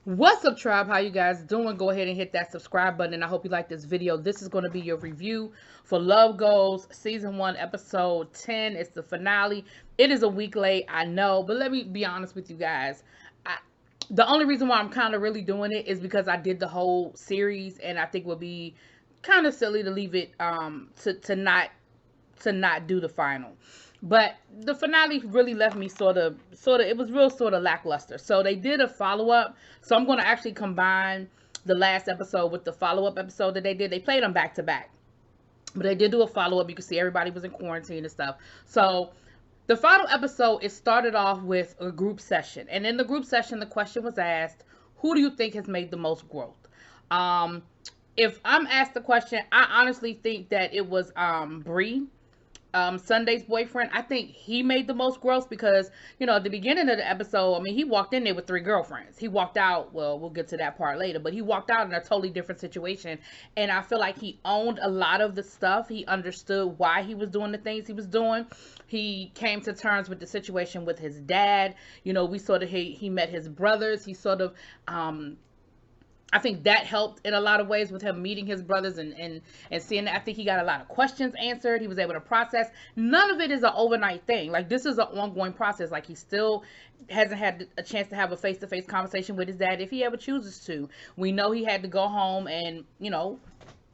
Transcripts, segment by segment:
What's up, tribe? How you guys doing? Go ahead and hit that subscribe button, and I hope you like this video. This is going to be your review for Love Goals Season 1, Episode 10. It's the finale. It is a week late, I know, but let me be honest with you guys. The only reason why I'm kind of really doing it is because I did the whole series, and I think it would be kind of silly to leave it to not do the final. But the finale really left me sort of it was real sort of lackluster. So they did a follow-up. So I'm going to actually combine the last episode with the follow-up episode that they did. They played them back to back. But they did do a follow-up. You can see everybody was in quarantine and stuff. So the final episode, it started off with a group session. And in the group session, the question was asked, who do you think has made the most growth? Um, if I'm asked the question, I honestly think that it was Bree, Sunday's boyfriend. I think he made the most growth because, at the beginning of the episode, I mean, he walked in there with 3 girlfriends. He walked out, well, we'll get to that part later, but he walked out in a totally different situation. And I feel like he owned a lot of the stuff. He understood why he was doing the things he was doing. He came to terms with the situation with his dad. We sort of, he met his brothers. He sort of, I think that helped in a lot of ways with him meeting his brothers and seeing that. I think he got a lot of questions answered. He was able to process. None of it is an overnight thing. Like, this is an ongoing process. Like, he still hasn't had a chance to have a face-to-face conversation with his dad if he ever chooses to. We know he had to go home and,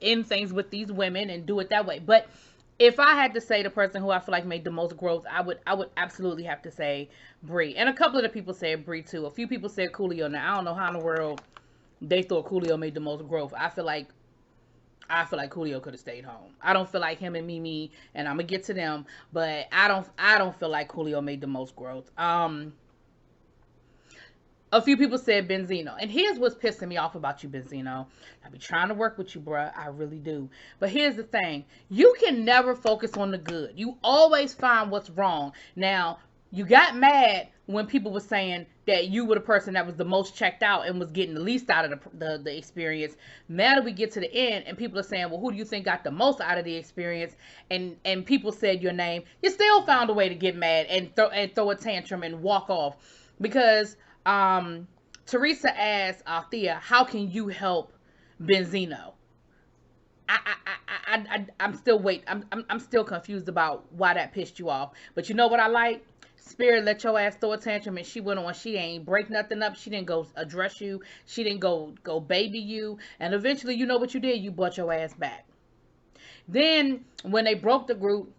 end things with these women and do it that way. But if I had to say the person who I feel like made the most growth, I would absolutely have to say Bree. And a couple of the people said Bree too. A few people said Coolio. Now, I don't know how in the world they thought Coolio made the most growth. I feel like Coolio could have stayed home. I don't feel like him and Mimi, and I'm gonna get to them, but I don't feel like Coolio made the most growth. A few people said Benzino, and here's what's pissing me off about you, Benzino. I be trying to work with you, bruh. I really do. But here's the thing: you can never focus on the good. You always find what's wrong. Now, you got mad when people were saying that you were the person that was the most checked out and was getting the least out of the experience. Now that we get to the end and people are saying, well, who do you think got the most out of the experience? And people said your name, you still found a way to get mad and throw a tantrum and walk off. Because Teresa asked Althea, how can you help Benzino? I'm still I'm still confused about why that pissed you off. But you know what I like? Spirit let your ass throw a tantrum and she went on. She ain't break nothing up. She didn't go address you. She didn't go baby you. And eventually, you know what you did? You brought your ass back. Then when they broke the group,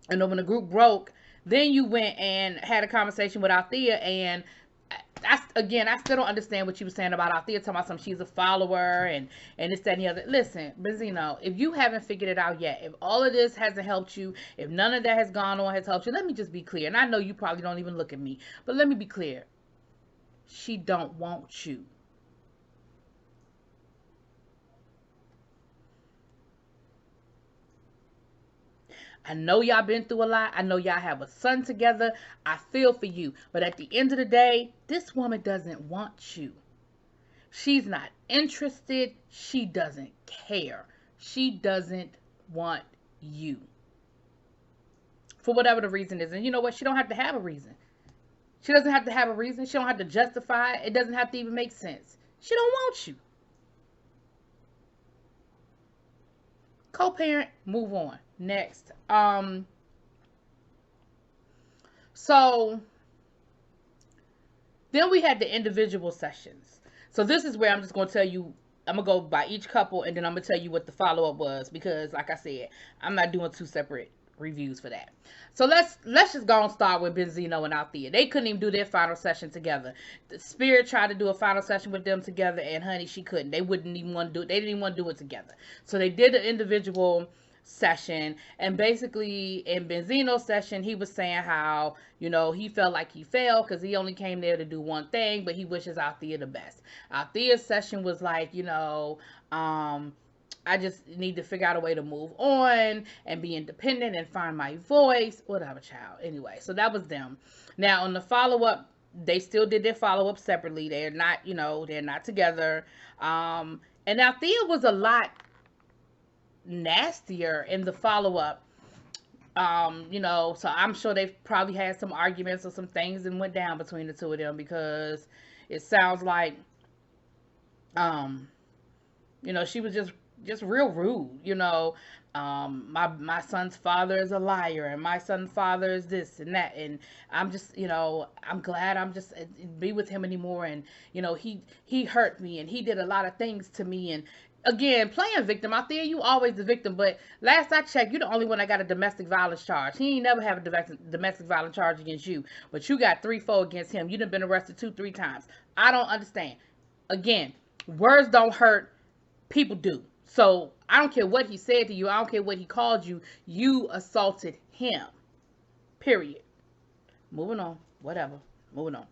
and then when the group broke, then you went and had a conversation with Althea, and I still don't understand what you were saying about Althea talking about she's a follower and this, that, and the other. Listen, Benzino, if you haven't figured it out yet, if all of this hasn't helped you, if none of that has gone on has helped you, let me just be clear. And I know you probably don't even look at me, but let me be clear. She don't want you. I know y'all been through a lot. I know y'all have a son together. I feel for you. But at the end of the day, this woman doesn't want you. She's not interested. She doesn't care. She doesn't want you. For whatever the reason is. And you know what? She don't have to have a reason. She doesn't have to have a reason. She don't have to justify it. It doesn't have to even make sense. She don't want you. Co-parent, move on. Next. So then we had the individual sessions. So this is where I'm just going to tell you, I'm going to go by each couple and then I'm going to tell you what the follow-up was because, like I said, I'm not doing 2 separate reviews for that. So let's just go and start with Benzino and Althea. They couldn't even do their final session together. The Spirit tried to do a final session with them together, and honey, she couldn't. They wouldn't even want to do it. They didn't even want to do it together. So they did an individual session, and basically in Benzino's session he was saying how he felt like he failed because he only came there to do one thing, but he wishes Althea the best. Althea's session was like, I just need to figure out a way to move on and be independent and find my voice, whatever, child. Anyway, so that was them. Now on the follow-up, they still did their follow-up separately. They're not they're not together. And Althea was a lot nastier in the follow-up. So I'm sure they've probably had some arguments or some things and went down between the two of them because It sounds like, she was just real rude. My son's father is a liar, and my son's father is this and that, and I'm just, I'm glad I'm just be with him anymore, and he hurt me, and he did a lot of things to me, and again, playing victim out there, you always the victim. But last I checked, you the only one that got a domestic violence charge. He ain't never have a domestic violence charge against you, but you got 3-4 against him. You done been arrested 2-3 times. I don't understand. Again, words don't hurt, people do. So I don't care what he said to you. I don't care what he called you. You assaulted him. Period. Moving on. Whatever. Moving on.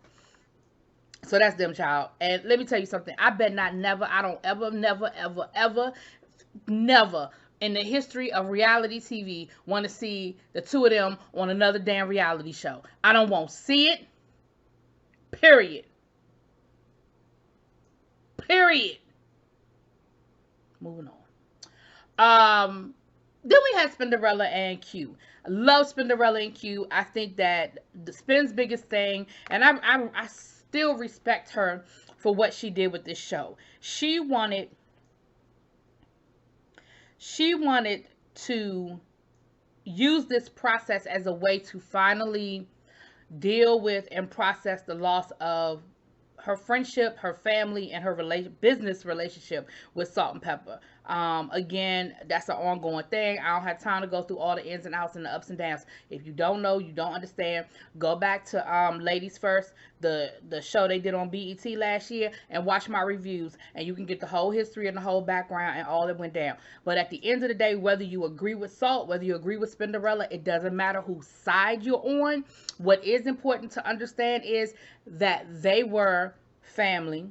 So that's them, child. And let me tell you something. I bet not never, I don't ever, never, ever, ever, never in the history of reality TV want to see the two of them on another damn reality show. I don't want to see it. Period. Period. Moving on. Then we had Spinderella and Q. I love Spinderella and Q. I think that the Spin's biggest thing, and I still respect her for what she did with this show. She wanted to use this process as a way to finally deal with and process the loss of her friendship, her family, and her business relationship with Salt-N-Pepa. Again, that's an ongoing thing. I don't have time to go through all the ins and outs and the ups and downs. If you don't know, you don't understand, go back to Ladies First, the show they did on BET last year, and watch my reviews, and you can get the whole history and the whole background and all that went down. But at the end of the day, whether you agree with Salt, whether you agree with Spinderella, it doesn't matter whose side you're on. What is important to understand is that they were family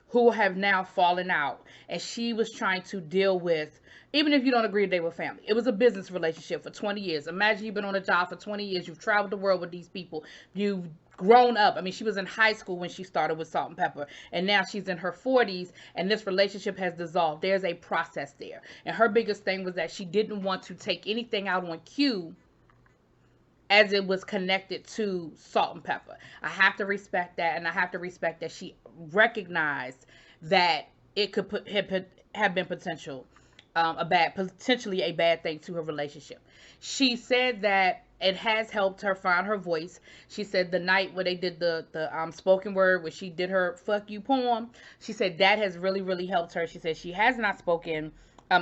who have now fallen out, and she was trying to deal with, even if you don't agree they were family, it was a business relationship for 20 years. Imagine you've been on a job for 20 years, you've traveled the world with these people, you've grown up. I mean, she was in high school when she started with Salt-N-Pepa, and now she's in her 40s, and this relationship has dissolved. There's a process there, and her biggest thing was that she didn't want to take anything out on Q as it was connected to Salt-N-Pepa. I have to respect that, and I have to respect that she recognized that it could have been potentially a bad thing to her relationship. She said that it has helped her find her voice. She said the night where they did the spoken word, where she did her "fuck you" poem, she said that has really, really helped her. She said she has not spoken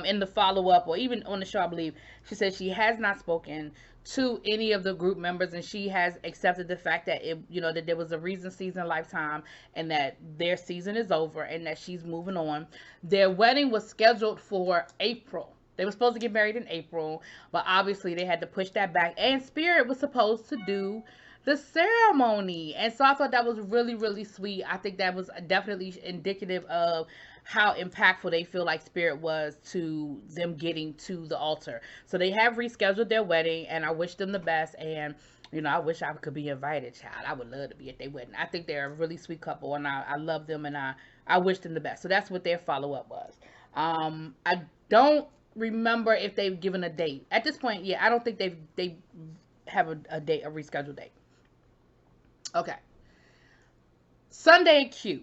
in the follow-up or even on the show, I believe. She said she has not spoken to any of the group members, and she has accepted the fact that that there was a reason season Lifetime, and that their season is over, and that she's moving on. Their wedding was scheduled for April. They were supposed to get married in April, but obviously they had to push that back, and Spirit was supposed to do the ceremony. And so I thought that was really, really sweet. I think that was definitely indicative of how impactful they feel like Spirit was to them getting to the altar. So they have rescheduled their wedding, and I wish them the best. And I wish I could be invited, child. I would love to be at their wedding. I think they're a really sweet couple, and I love them, and I wish them the best. So that's what their follow-up was. I don't remember if they've given a date at this point. Yeah, I don't think they have a date, a rescheduled date. Okay. Sunday Q.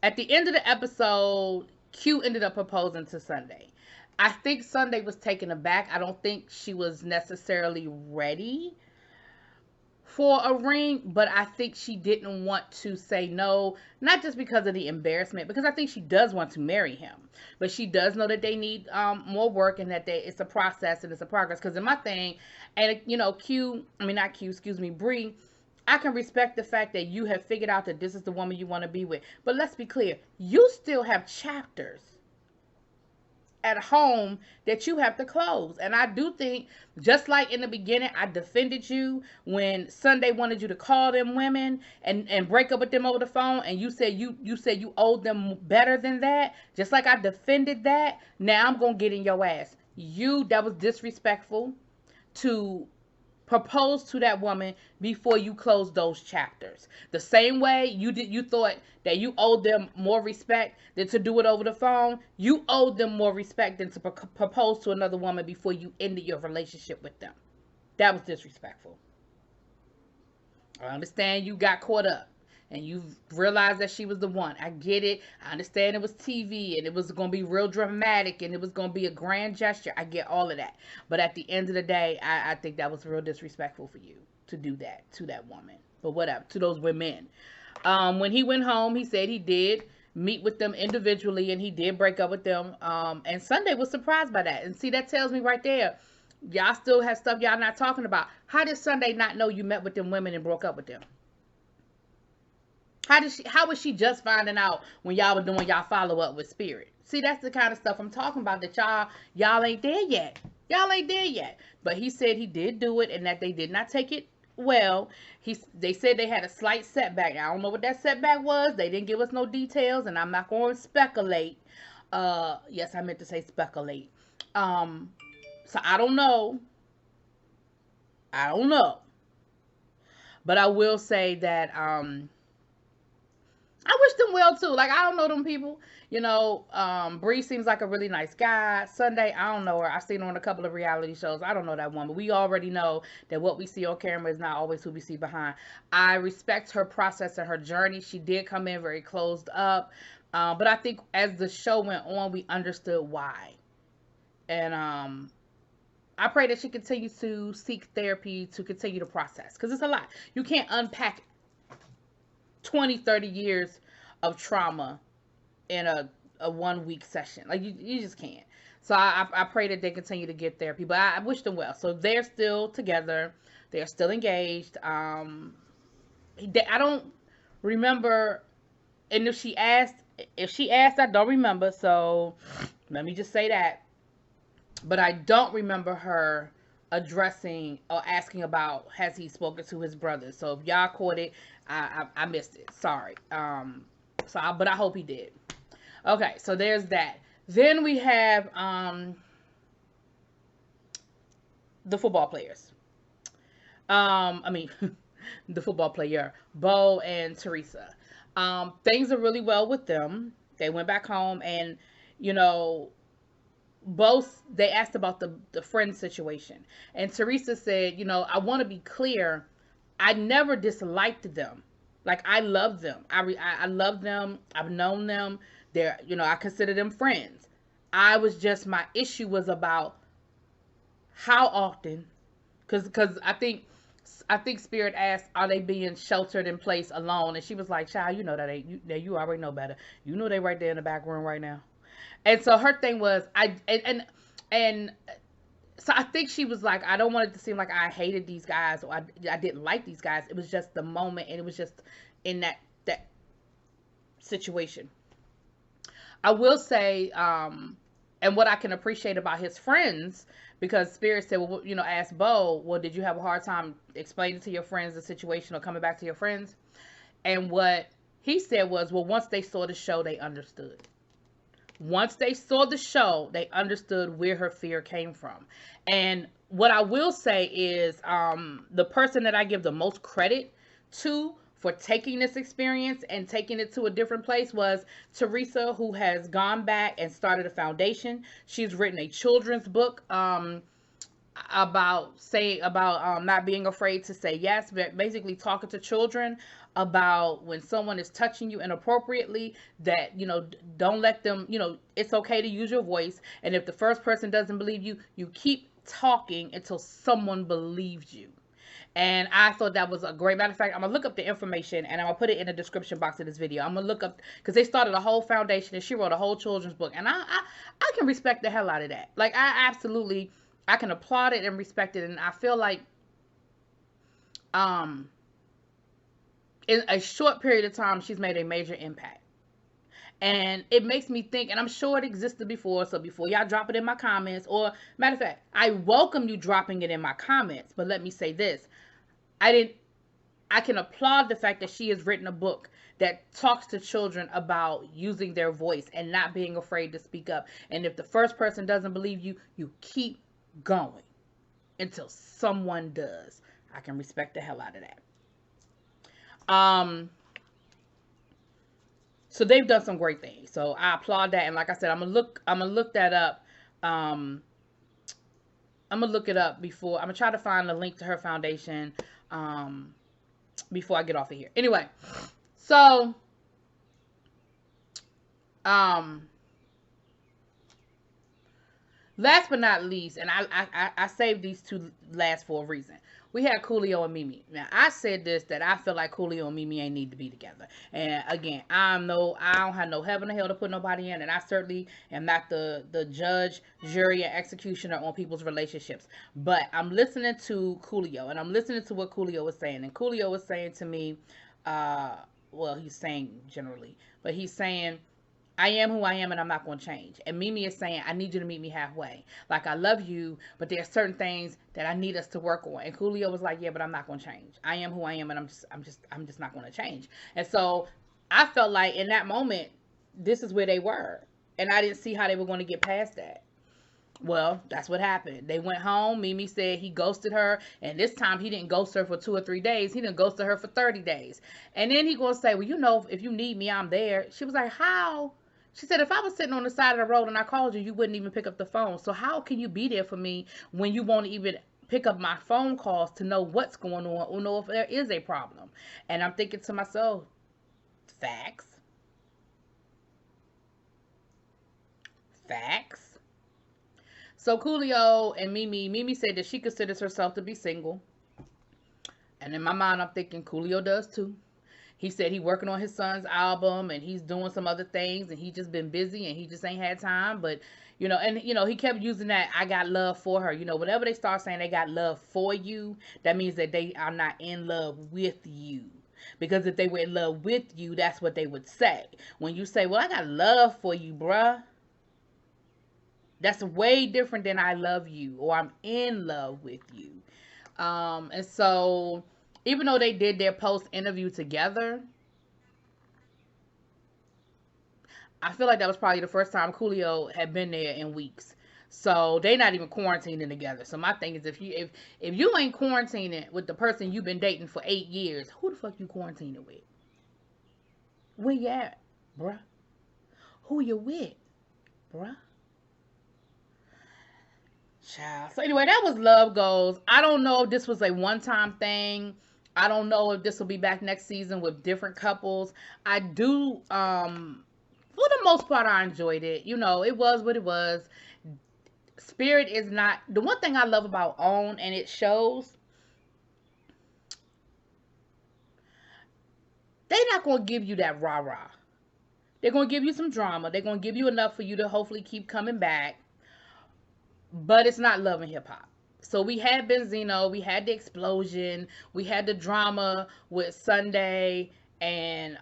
At the end of the episode, Q ended up proposing to Sunday. I think Sunday was taken aback. I don't think she was necessarily ready for a ring, but I think she didn't want to say no, not just because of the embarrassment, because I think she does want to marry him, but she does know that they need more work, and that it's a process and it's a progress. Because in my thing, and Bree, I can respect the fact that you have figured out that this is the woman you want to be with. But let's be clear, you still have chapters at home that you have to close. And I do think, just like in the beginning, I defended you when Sunday wanted you to call them women and break up with them over the phone, and you said you owed them better than that. Just like I defended that, now I'm gonna get in your ass. That was disrespectful to propose to that woman before you close those chapters. The same way you thought that you owed them more respect than to do it over the phone. You owed them more respect than to propose to another woman before you ended your relationship with them. That was disrespectful. I understand you got caught up and you realized that she was the one. I get it. I understand it was TV and it was going to be real dramatic and it was going to be a grand gesture. I get all of that. But at the end of the day, I think that was real disrespectful for you to do that to that woman. But whatever, to those women. When he went home, he said he did meet with them individually and he did break up with them. And Sunday was surprised by that. And see, that tells me right there, y'all still have stuff y'all not talking about. How did Sunday not know you met with them women and broke up with them? How was she just finding out when y'all were doing y'all follow up with Spirit? See, that's the kind of stuff I'm talking about, that y'all ain't there yet. Y'all ain't there yet. But he said he did do it and that they did not take it well. They said they had a slight setback. I don't know what that setback was. They didn't give us no details, and I'm not going to speculate. Yes, I meant to say speculate. So I don't know. But I will say that I wish them well too. Like, I don't know them people. You know, Bree seems like a really nice guy. Sunday, I don't know her. I've seen her on a couple of reality shows. I don't know that one. But we already know that what we see on camera is not always who we see behind. I respect her process and her journey. She did come in very closed up. But I think as the show went on, we understood why. And I pray that she continues to seek therapy to continue the process. Because it's a lot. You can't unpack 20, 30 years of trauma in a 1 week session. Like, you just can't. So I pray that they continue to get therapy. But I wish them well. So they're still together. They're still engaged. I don't remember. And if she asked, I don't remember. So let me just say that. But I don't remember her addressing or asking about, has he spoken to his brother. So if y'all caught it, I missed it. Sorry. But I hope he did. Okay, so there's that. Then we have the football players. The football player, Bo and Teresa. Things are really well with them. They went back home and, you know, both, they asked about the friend situation. And Teresa said, you know, I want to be clear. I never disliked them. Like, I love them. I love them. I've known them. They're, you know, I consider them friends. My issue was about how often, because I think Spirit asked, are they being sheltered in place alone? And she was like, child, you know that ain't, you already know better. You know they right there in the back room right now. And so her thing was, so I think she was like, I don't want it to seem like I hated these guys or I didn't like these guys. It was just the moment, and it was just in that situation. I will say, and what I can appreciate about his friends, because Spirit said, well, you know, asked Bo, well, did you have a hard time explaining to your friends the situation or coming back to your friends? And what he said was, well, once they saw the show, they understood. Once they saw the show, they understood where her fear came from. And what I will say is, the person that I give the most credit to for taking this experience and taking it to a different place was Teresa, who has gone back and started a foundation. She's written a children's book about not being afraid to say yes, but basically talking to children about when someone is touching you inappropriately, that, you know, don't let them, you know, it's okay to use your voice. And if the first person doesn't believe you, you keep talking until someone believes you. And I thought that was a great, matter of fact, I'm going to look up the information and I'm going to put it in the description box of this video. I'm going to look up, because they started a whole foundation and she wrote a whole children's book. And I can respect the hell out of that. Like, I can applaud it and respect it. And I feel like, in a short period of time, she's made a major impact. And it makes me think, and I'm sure it existed before, so before y'all drop it in my comments, or matter of fact, I welcome you dropping it in my comments, but let me say this. I can applaud the fact that she has written a book that talks to children about using their voice and not being afraid to speak up. And if the first person doesn't believe you, you keep going until someone does. I can respect the hell out of that. So they've done some great things. So I applaud that. And like I said, I'm gonna look that up. I'm gonna look it up before. I'm gonna try to find a link to her foundation. before I get off of here. Anyway, so last but not least, and I saved these two last for a reason. We had Coolio and Mimi. Now I said this, that I feel like Coolio and Mimi ain't need to be together. And again, I don't have no heaven or hell to put nobody in, and I certainly am not the judge, jury, and executioner on people's relationships. But I'm listening to Coolio, and I'm listening to what Coolio was saying, and Coolio was saying to me, well, he's saying generally, but he's saying, I am who I am and I'm not going to change. And Mimi is saying, I need you to meet me halfway. Like, I love you, but there are certain things that I need us to work on. And Coolio was like, yeah, but I'm not going to change. I am who I am and I'm just not going to change. And so I felt like in that moment, this is where they were. And I didn't see how they were going to get past that. Well, that's what happened. They went home. Mimi said he ghosted her. And this time he didn't ghost her for 2 or 3 days. He didn't ghost her for 30 days. And then he going to say, well, you know, if you need me, I'm there. She was like, how? She said, if I was sitting on the side of the road and I called you, you wouldn't even pick up the phone. So how can you be there for me when you won't even pick up my phone calls to know what's going on or know if there is a problem? And I'm thinking to myself, facts. Facts. So Coolio and Mimi said that she considers herself to be single. And in my mind, I'm thinking Coolio does too. He said he working on his son's album and he's doing some other things and he just been busy and he just ain't had time. But, you know, and, you know, he kept using that, I got love for her. You know, whenever they start saying they got love for you, that means that they are not in love with you. Because if they were in love with you, that's what they would say. When you say, well, I got love for you, bruh. That's way different than I love you or I'm in love with you. And so even though they did their post interview together, I feel like that was probably the first time Coolio had been there in weeks. So they not even quarantining together. So my thing is, if you ain't quarantining with the person you've been dating for 8 years, who the fuck you quarantining with? Where you at, bruh? Who you with, bruh? Child. So anyway, that was Love Goals. I don't know if this was a one-time thing. I don't know if this will be back next season with different couples. I do, for the most part, I enjoyed it. You know, it was what it was. Spirit is not, the one thing I love about OWN, and it shows, they're not going to give you that rah-rah. They're going to give you some drama. They're going to give you enough for you to hopefully keep coming back. But it's not Love and Hip Hop. So we had Benzino, we had the explosion, we had the drama with Sunday, and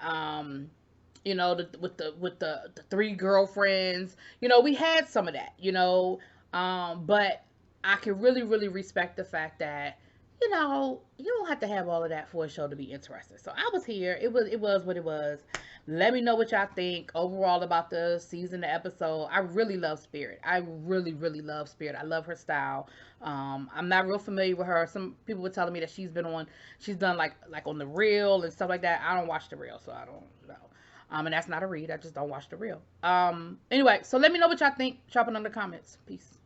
you know, with the 3 girlfriends. You know, we had some of that. You know, but I can really respect the fact that, you know, you don't have to have all of that for a show to be interesting. So I was here. It was what it was. Let me know what y'all think overall about the season, the episode. I really love Spirit. I really love Spirit. I love her style. I'm not real familiar with her. Some people were telling me that she's done like on the Real and stuff like that. I don't watch the Real, so I don't know. And that's not a read. I just don't watch the Real. Anyway, so let me know what y'all think. Drop it in the comments. Peace.